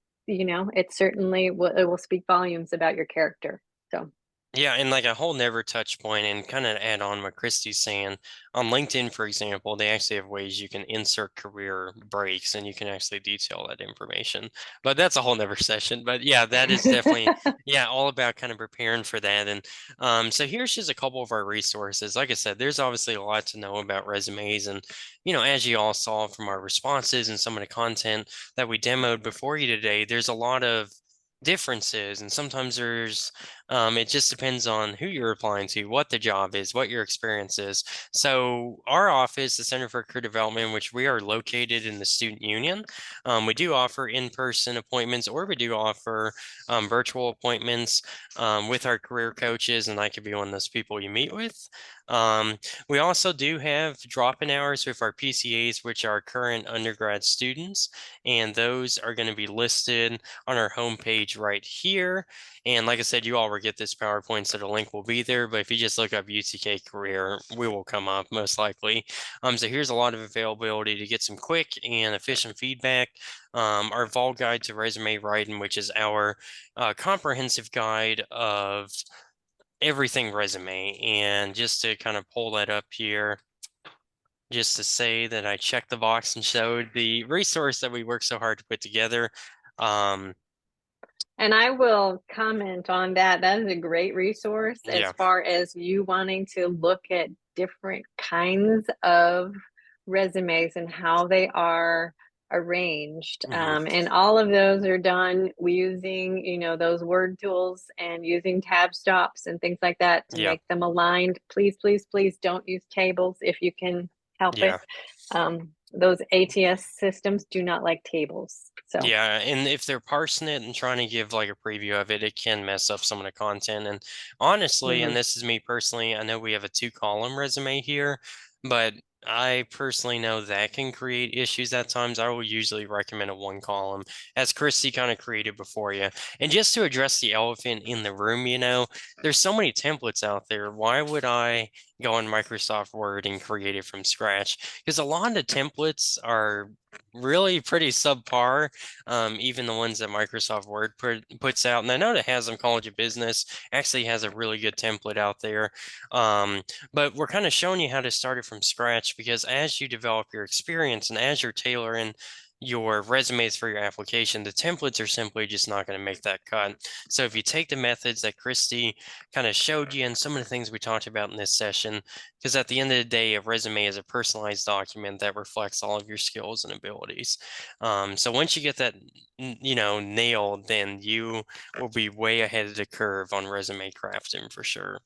certainly will speak volumes about your character. So. Yeah, and like a whole never touch point, and kind of add on what Christy's saying, on LinkedIn, for example, they actually have ways you can insert career breaks, and you can actually detail that information. But that's a whole never session. But yeah, that is definitely all about kind of preparing for that. And so here's just a couple of our resources. Like I said, there's obviously a lot to know about resumes, and as you all saw from our responses and some of the content that we demoed before you today, there's a lot of differences, and sometimes there's it just depends on who you're applying to, what the job is, what your experience is. So our office, the Center for Career Development, which we are located in the Student Union, we do offer in-person appointments, or we do offer virtual appointments with our career coaches, and I could be one of those people you meet with. We also do have drop-in hours with our PCAs, which are current undergrad students, and those are going to be listed on our homepage right here. And like I said, you all will get this PowerPoint, so the link will be there. But if you just look up UTK Career, we will come up most likely. So here's a lot of availability to get some quick and efficient feedback. Our Vol Guide to Resume Writing, which is our comprehensive guide of everything resume. And just to kind of pull that up here, just to say that I checked the box and showed the resource that we worked so hard to put together. And I will comment on that. That is a great resource as far as you wanting to look at different kinds of resumes and how they are arranged. Mhm. And all of those are done using, those word tools and using tab stops and things like that to Yeah. make them aligned. Please, please, please don't use tables if you can help it. Yeah. Those ATS systems do not like tables. So, Yeah, and if they're parsing it and trying to give like a preview of it, it can mess up some of the content. And honestly, and mhm. this is me personally, I know we have a two-column resume here, but I personally know that can create issues at times. I will usually recommend a one column, as Christy kind of created before you. And just to address the elephant in the room, there's so many templates out there. Why would I go on Microsoft Word and create it from scratch? Because a lot of the templates are really pretty subpar, even the ones that Microsoft Word puts out. And I know that Haslam College of Business actually has a really good template out there. But we're kind of showing you how to start it from scratch, because as you develop your experience and as you're tailoring your resumes for your application, the templates are simply just not going to make that cut. So if you take the methods that Christy kind of showed you and some of the things we talked about in this session, because at the end of the day, a resume is a personalized document that reflects all of your skills and abilities. So once you get that, nailed, then you will be way ahead of the curve on resume crafting for sure.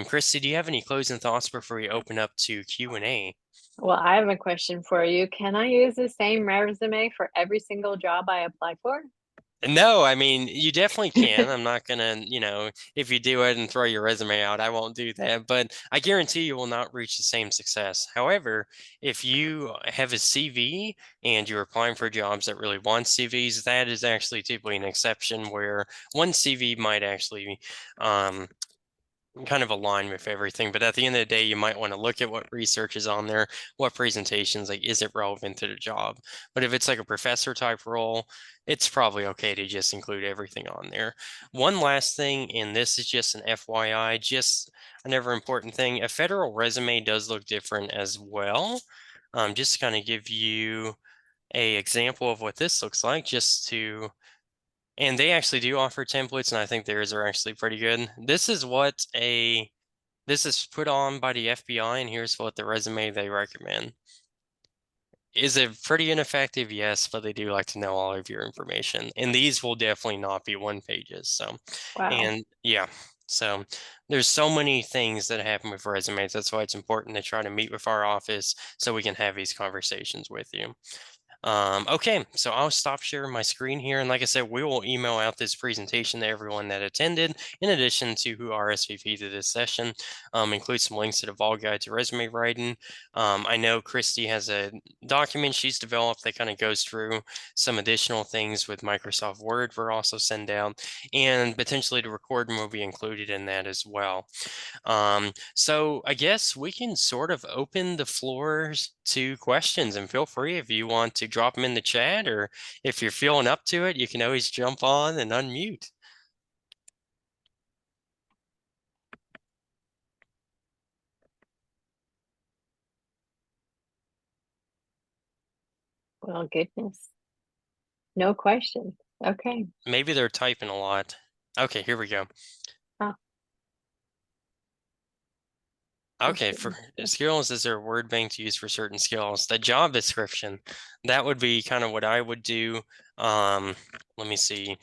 Christy, do you have any closing thoughts before we open up to Q&A? Well, I have a question for you. Can I use the same resume for every single job I apply for? No, I mean, you definitely can. I'm not gonna, if you do it and throw your resume out, I won't do that. But I guarantee you will not reach the same success. However, if you have a CV and you're applying for jobs that really want CVs, that is actually typically an exception where one CV might actually um, kind of align with everything. But at the end of the day, you might want to look at what research is on there, what presentations, like, is it relevant to the job? But if it's like a professor type role, it's probably okay to just include everything on there. One last thing, and this is just an FYI, just another important thing, a federal resume does look different as well. Just to kind of give you a example of what this looks like, and they actually do offer templates, and I think theirs are actually pretty good. This is put on by the FBI, and here's what the resume they recommend. Is it pretty ineffective? Yes, but they do like to know all of your information. And these will definitely not be one pages. So, Wow. and yeah, so there's so many things that happen with resumes. That's why it's important to try to meet with our office so we can have these conversations with you. Okay, so I'll stop sharing my screen here. And like I said, we will email out this presentation to everyone that attended, in addition to who RSVP to this session. Include some links to the Vol Guide to Resume Writing. I know Christy has a document she's developed that kind of goes through some additional things with Microsoft Word. We'll also send out, and potentially the recording will be included in that as well. So I guess we can sort of open the floors to questions, and feel free if you want to drop them in the chat, or if you're feeling up to it, you can always jump on and unmute. Well, goodness. No questions. Okay. Maybe they're typing a lot. Okay, here we go. Oh, Okay, for questions. skills, is there a word bank to use for certain skills? The job description, that would be kind of what I would do. Let me see.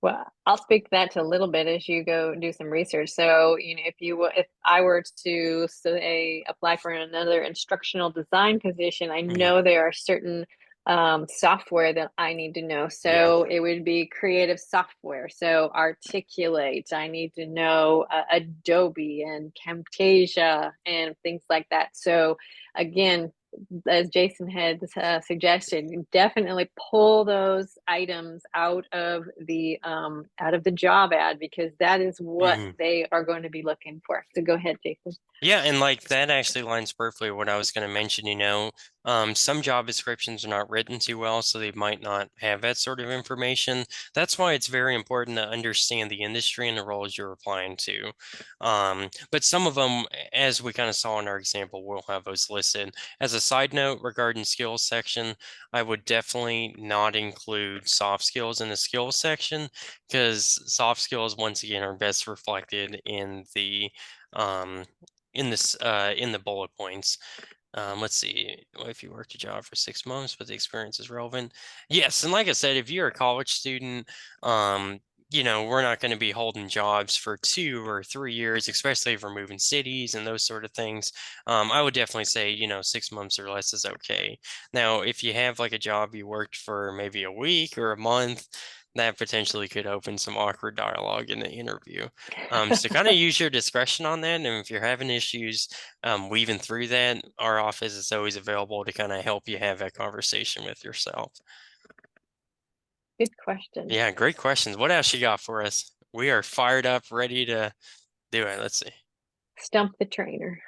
Well, I'll speak to that to a little bit as you go do some research. So, if I were to say apply for another instructional design position, I Mhm. know there are certain software that I need to know. Yeah. So it would be creative software. So Articulate, I need to know Adobe and Camtasia and things like that. So again, as Jason had suggested, definitely pull those items out of the job ad, because that is what Mhm. they are going to be looking for. So go ahead, Jason. Yeah, and like that actually lines perfectly with what I was going to mention. Some job descriptions are not written too well, so they might not have that sort of information. That's why it's very important to understand the industry and the roles you're applying to. But some of them, as we kind of saw in our example, will have those listed. As a side note regarding skills section, I would definitely not include soft skills in the skills section, because soft skills, once again, are best reflected in the um, in the bullet points. Let's see. Well, if you worked a job for 6 months, but the experience is relevant. Yes, and like I said, if you're a college student, um, we're not going to be holding jobs for 2 or 3 years, especially if we're moving cities and those sort of things. I would definitely say, 6 months or less is okay. Now, if you have like a job you worked for maybe a week or a month, that potentially could open some awkward dialogue in the interview. So kind of use your discretion on that. And if you're having issues, weaving through that, our office is always available to kind of help you have that conversation with yourself. Good question. Yeah, great questions. What else you got for us? We are fired up, ready to do it. Let's see. Stump the trainer.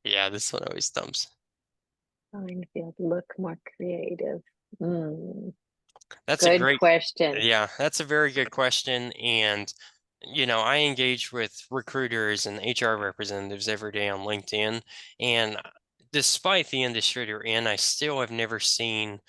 Yeah, this one always stumps. Find field, look more creative. Mm, That's a good great, question. yeah, that's a very good question. And, I engage with recruiters and HR representatives every day on LinkedIn. And despite the industry they're in, I still have never seen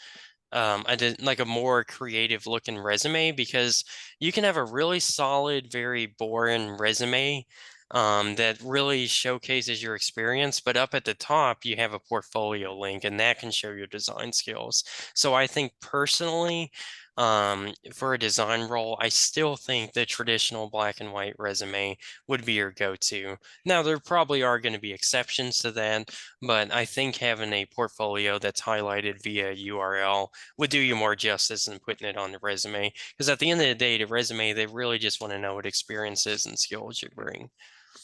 I did like a more creative looking resume because you can have a really solid, very boring resume that really showcases your experience, but up at the top you have a portfolio link and that can show your design skills. So I think personally, for a design role, I still think the traditional black and white resume would be your go-to. Now, there probably are going to be exceptions to that, but I think having a portfolio that's highlighted via URL would do you more justice than putting it on the resume. Because at the end of the day, the resume, they really just want to know what experiences and skills you bring.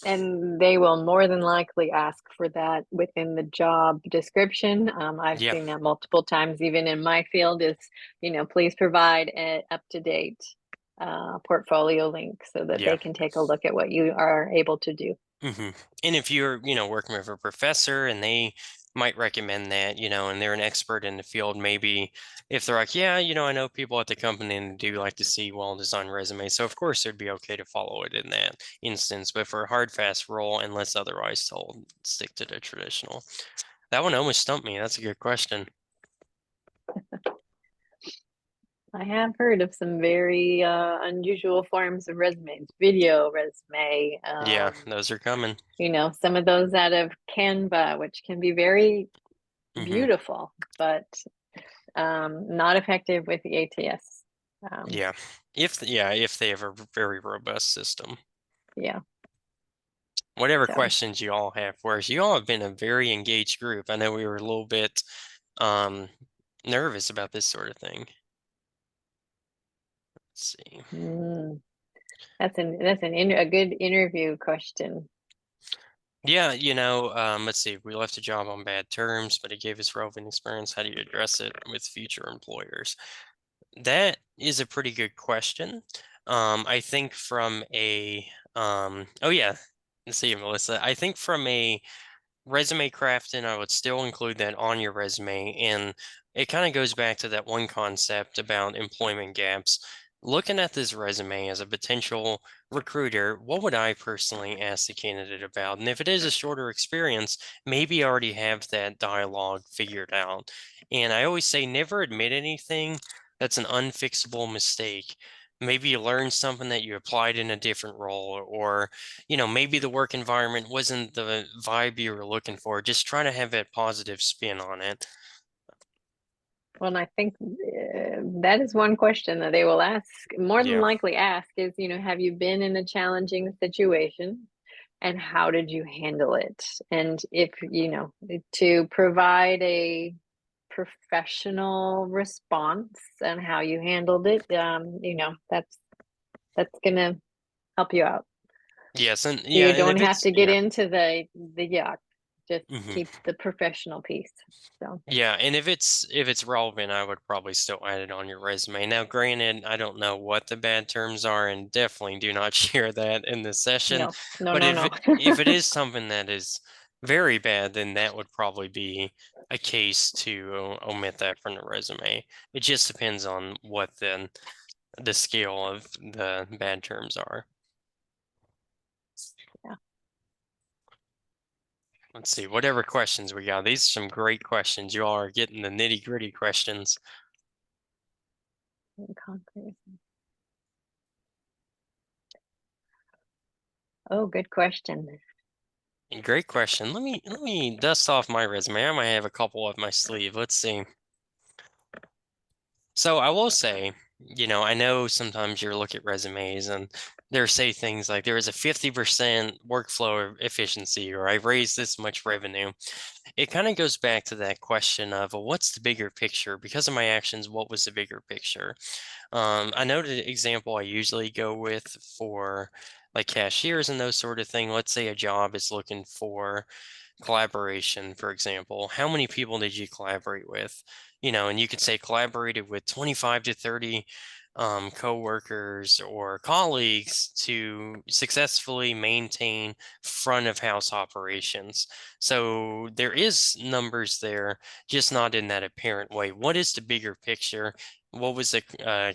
And they will more than likely ask for that within the job description. I've Yeah. seen that multiple times, even in my field, is, please provide an up-to-date portfolio link so that Yeah. they can take a look at what you are able to do. hmm And if you're, working with a professor and they might recommend that, and they're an expert in the field, maybe if they're like, yeah, I know people at the company and do like to see well-designed resumes. So of course it'd be okay to follow it in that instance. But for a hard, fast role, unless otherwise told, stick to the traditional. That one almost stumped me. That's a good question. I have heard of some very unusual forms of resumes, video resume, Yeah, those are coming. some of those out of Canva, which can be very hmm beautiful, but not effective with the ATS. Yeah. If they have a very robust system. Yeah. Whatever So questions you all have for us, you all have been a very engaged group. I know we were a little bit um nervous about this sort of thing. Let's see. mm, a good interview question. Yeah, let's see. We left a job on bad terms, but it gave us relevant experience. How do you address it with future employers? That is a pretty good question. I think from a oh yeah, let's see, Melissa. I think from a resume crafting, I would still include that on your resume. And it kind of goes back to that one concept about employment gaps. Looking at this resume as a potential recruiter, what would I personally ask the candidate about? And if it is a shorter experience, maybe I already have that dialogue figured out. And I always say never admit anything that's an unfixable mistake. Maybe you learned something that you applied in a different role, or maybe the work environment wasn't the vibe you were looking for. Just try to have that positive spin on it. Well, I think that is one question that they will ask, more than Yeah. likely ask is, have you been in a challenging situation and how did you handle it? And if, to provide a professional response and how you handled it, that's gonna help you out. Yes, and So yeah, you and don't if have it's to get into the yuck. Just hmm keep the professional piece. So yeah, and if it's relevant, I would probably still add it on your resume. Now, granted, I don't know what the bad terms are, and definitely do not share that in the session. no, no, But no, if no. if it is something that is very bad, then that would probably be a case to omit that from the resume. It just depends on what the scale of the bad terms are. Yeah, Let's see, whatever questions we got. These are some great questions. You all are getting the nitty-gritty questions. concrete. Oh, good question. Great question. Let me dust off my resume. I might have a couple up my sleeve. Let's see. So I will say, I know sometimes you look at resumes and there say things like there is a 50% workflow efficiency, or I raised this much revenue. It kind of goes back to that question of, well, what's the bigger picture? Because of my actions, what was the bigger picture? I know the example I usually go with for like cashiers and those sort of thing. Let's say a job is looking for collaboration, for example. How many people did you collaborate with? And you could say collaborated with 25 to 30 coworkers or colleagues to successfully maintain front of house operations. So there is numbers there, just not in that apparent way. What is the bigger picture? What was the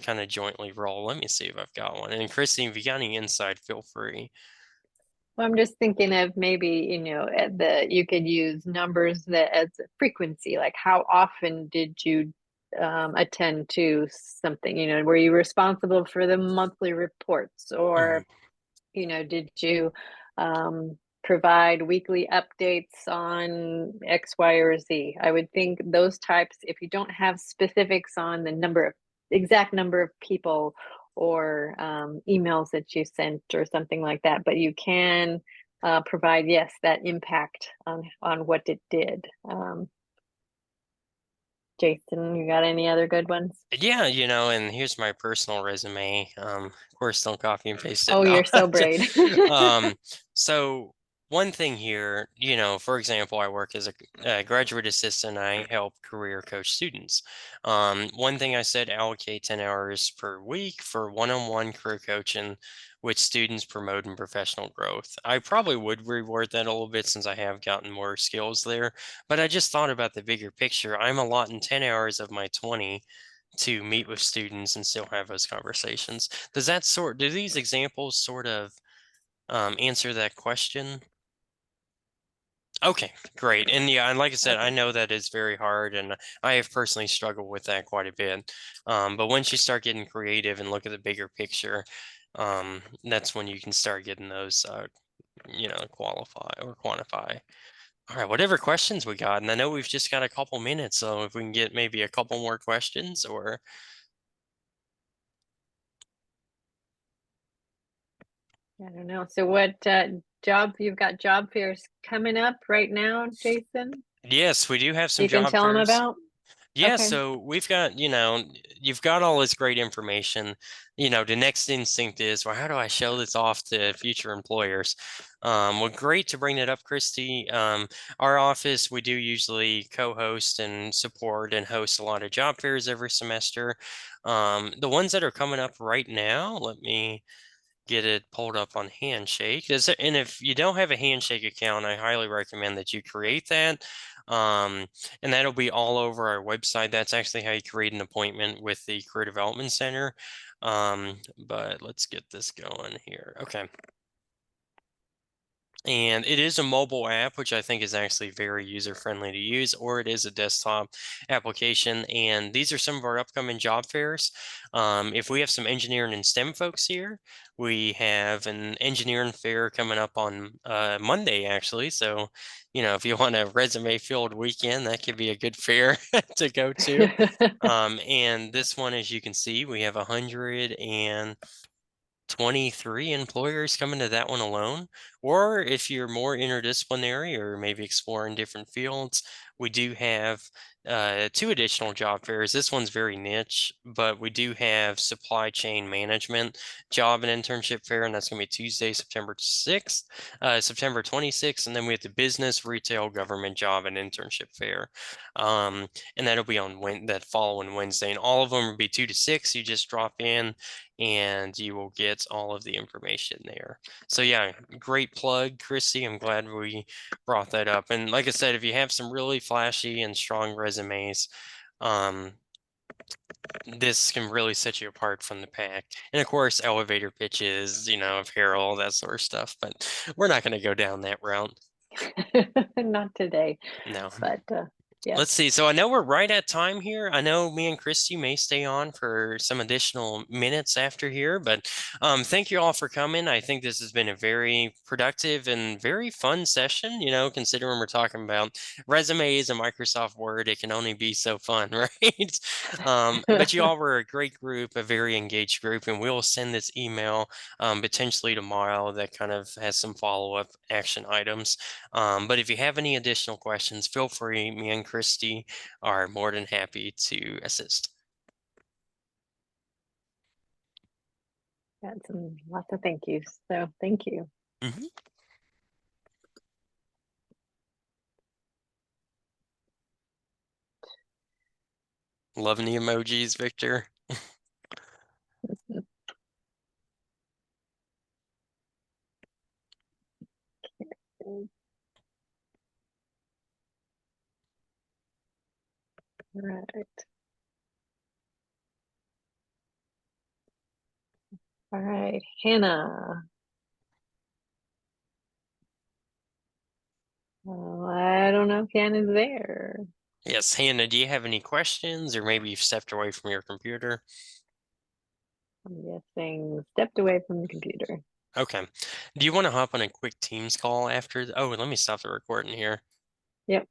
kind of jointly role? Let me see if I've got one. And Christine, if you got any insight, feel free. Well, I'm just thinking of maybe, you could use numbers that as a frequency, like how often did you attend to something? Were you responsible for the monthly reports, Mhm. or, did you provide weekly updates on X, Y, or Z? I would think those types, if you don't have specifics on the exact number of people or emails that you sent or something like that, but you can provide, yes, that impact on what it did. Jason, you got any other good ones? Yeah, and here's my personal resume. Of course, don't copy and paste it. Oh, No. you're so brave. Um, so one thing here, for example, I work as a graduate assistant. I help career coach students. One thing I said, allocate 10 hours per week for one-on-one career coaching with students promoting professional growth. I probably would reword that a little bit since I have gotten more skills there, but I just thought about the bigger picture. I'm allotting 10 hours of my 20 to meet with students and still have those conversations. Do these examples sort of answer that question? Okay, great. And yeah, and like I said, I Okay. know that is very hard, and I have personally struggled with that quite a bit. But once you start getting creative and look at the bigger picture, that's when you can start getting those, qualify or quantify. All right, whatever questions we got, and I know we've just got a couple minutes, so if we can get maybe a couple more questions, or I don't know. So what you've got job fairs coming up right now, Jason? yes, we do have some You can job tell them fairs. about? Yeah, Okay. so we've got, you've got all this great information. The next instinct is, well, how do I show this off to future employers? Well, great to bring that up, Christy. Our office, we do usually co-host and support and host a lot of job fairs every semester. The ones that are coming up right now, let me get it pulled up on Handshake. And if you don't have a Handshake account, I highly recommend that you create that. And that'll be all over our website. That's actually how you create an appointment with the Career Development Center. But let's get this going here. Okay. And it is a mobile app, which I think is actually very user friendly to use, or it is a desktop application. And these are some of our upcoming job fairs. If we have some engineering and STEM folks here, we have an engineering fair coming up on Monday, actually. So, if you want a resume filled weekend, that could be a good fair to go to. And this one, as you can see, we have 123 employers coming to that one alone. Or if you're more interdisciplinary or maybe exploring different fields, we do have two additional job fairs. This one's very niche, but we do have supply chain management job and internship fair, and that's going to be Tuesday, September 26th, and then we have the business, retail, government job and internship fair, and that'll be on that following Wednesday. And all of them will be 2 to 6. You just drop in and you will get all of the information there. So yeah, great plug, Christy. I'm glad we brought that up. And like I said, if you have some really flashy and strong resumes, um, this can really set you apart from the pack. And of course, elevator pitches, apparel, that sort of stuff. But we're not going to go down that route. Not today, No. but Yes. Let's see. So I know we're right at time here. I know me and Christy may stay on for some additional minutes after here, but thank you all for coming. I think this has been a very productive and very fun session. Considering we're talking about resumes and Microsoft Word, it can only be so fun, right? But you all were a great group, a very engaged group, and we'll send this email potentially tomorrow that kind of has some follow-up action items. But if you have any additional questions, feel free. Me and Christy are more than happy to assist. Got lots of thank yous. So thank you. Mhm. Loving the emojis, Victor. Right. All right, Hannah. I don't know if Hannah's there. Yes, Hannah, do you have any questions, or maybe you've stepped away from your computer? I'm guessing stepped away from the computer. Okay. Do you want to hop on a quick Teams call after? Oh, let me stop the recording here. Yep.